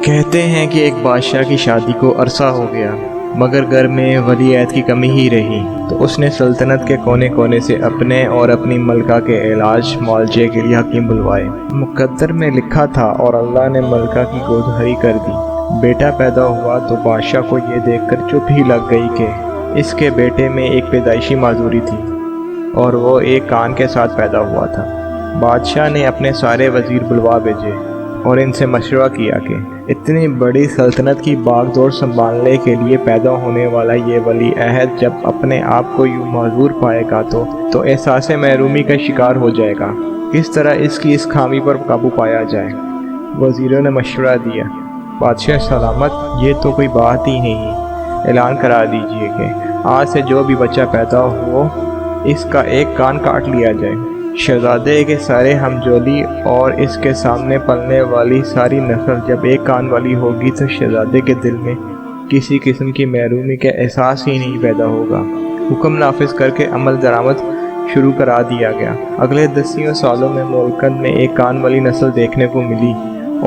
کہتے ہیں کہ ایک بادشاہ کی شادی کو عرصہ ہو گیا، مگر گھر میں ولی عہد کی کمی ہی رہی، تو اس نے سلطنت کے کونے کونے سے اپنے اور اپنی ملکہ کے علاج معالجے کے لیے حکیم بلوائے۔ مقدر میں لکھا تھا اور اللہ نے ملکہ کی گود ہری کر دی۔ بیٹا پیدا ہوا تو بادشاہ کو یہ دیکھ کر چپ ہی لگ گئی کہ اس کے بیٹے میں ایک پیدائشی معذوری تھی اور وہ ایک کان کے ساتھ پیدا ہوا تھا۔ بادشاہ نے اپنے سارے وزیر بلوا بھیجے اور ان سے مشورہ کیا کہ اتنی بڑی سلطنت کی باغ دوڑ سنبھالنے کے لیے پیدا ہونے والا یہ ولی عہد جب اپنے آپ کو یوں معذور پائے گا تو احساس محرومی کا شکار ہو جائے گا۔ کس طرح اس کی اس خامی پر قابو پایا جائے؟ وزیروں نے مشورہ دیا، بادشاہ سلامت، یہ تو کوئی بات ہی نہیں، اعلان کرا دیجئے کہ آج سے جو بھی بچہ پیدا ہو اس کا ایک کان کاٹ لیا جائے۔ شہزادے کے سارے ہمجولی اور اس کے سامنے پلنے والی ساری نسل جب ایک کان والی ہوگی تو شہزادے کے دل میں کسی قسم کی محرومی کا احساس ہی نہیں پیدا ہوگا۔ حکم نافذ کر کے عمل درآمد شروع کرا دیا گیا۔ اگلے 10 سالوں میں ملکن میں ایک کان والی نسل دیکھنے کو ملی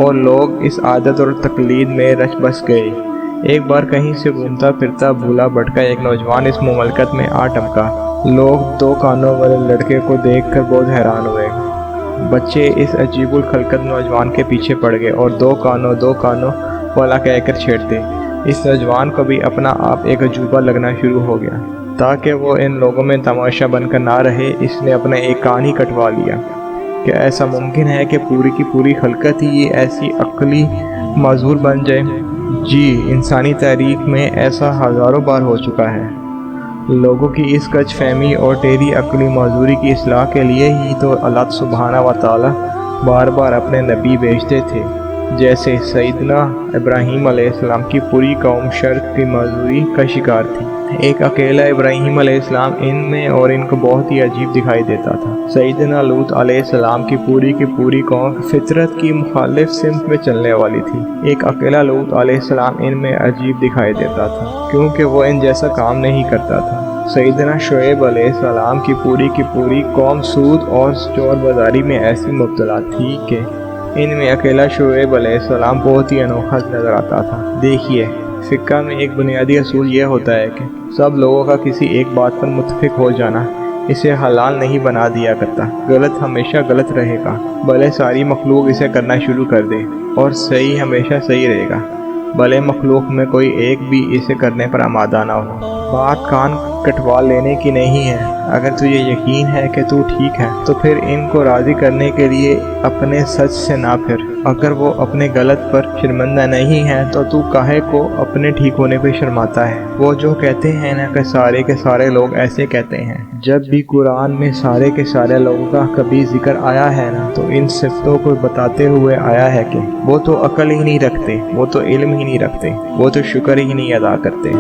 اور لوگ اس عادت اور تقلید میں رچ بس گئے۔ ایک بار کہیں سے گھومتا پھرتا بھولا بھٹکا ایک نوجوان اس مملکت میں آ ٹپکا۔ لوگ 2 کانوں والے لڑکے کو دیکھ کر بہت حیران ہوئے۔ بچے اس عجیب الخلقت نوجوان کے پیچھے پڑ گئے اور 2 کانوں والا کہہ کر چھیڑتے۔ اس نوجوان کو بھی اپنا آپ ایک عجوبہ لگنا شروع ہو گیا۔ تاکہ وہ ان لوگوں میں تماشا بن کر نہ رہے، اس نے اپنا ایک کان ہی کٹوا لیا۔ کیا ایسا ممکن ہے کہ پوری کی پوری خلقت ہی ایسی عقلی معذور بن جائے؟ جی، انسانی تاریخ میں ایسا ہزاروں بار ہو چکا ہے۔ لوگوں کی اس غلط فہمی اور ٹیڑھی عقلی معذوری کی اصلاح کے لیے ہی تو اللہ سبحانہ و تعالی بار بار اپنے نبی بھیجتے تھے۔ جیسے سیدنا ابراہیم علیہ السلام کی پوری قوم شرک کی معذوری کا شکار تھی۔ ایک اکیلا ابراہیم علیہ السلام ان میں اور ان کو بہت ہی عجیب دکھائی دیتا تھا۔ سیدنا لوط علیہ السلام کی پوری قوم فطرت کی مخالف سمت میں چلنے والی تھی۔ ایک اکیلا لوط علیہ السلام ان میں عجیب دکھائی دیتا تھا کیونکہ وہ ان جیسا کام نہیں کرتا تھا۔ سیدنا شعیب علیہ السلام کی پوری قوم سود اور چور بازاری میں ایسی مبتلا تھی کہ ان میں اکیلا شعیب علیہ السلام بہت ہی انوکھا نظر آتا تھا۔ دیکھیے، فقہ میں ایک بنیادی اصول یہ ہوتا ہے کہ سب لوگوں کا کسی ایک بات پر متفق ہو جانا اسے حلال نہیں بنا دیا کرتا۔ غلط ہمیشہ غلط رہے گا، بھلے ساری مخلوق اسے کرنا شروع کر دے، اور صحیح ہمیشہ صحیح رہے گا، بھلے مخلوق میں کوئی ایک بھی اسے کرنے پر آمادہ نہ ہو۔ بات کان کٹوا لینے کی نہیں ہے۔ اگر تجھے یقین ہے کہ تو ٹھیک ہے تو پھر ان کو راضی کرنے کے لیے اپنے سچ سے نہ پھر۔ اگر وہ اپنے غلط پر شرمندہ نہیں ہے تو کاہے کو اپنے ٹھیک ہونے پہ شرماتا ہے؟ وہ جو کہتے ہیں نا کہ سارے کے سارے لوگ ایسے کہتے ہیں، جب بھی قرآن میں سارے کے سارے لوگوں کا کبھی ذکر آیا ہے نا تو ان صفتوں کو بتاتے ہوئے آیا ہے کہ وہ تو عقل ہی نہیں رکھتے، وہ تو علم ہی نہیں رکھتے، وہ تو شکر ہی نہیں ادا کرتے۔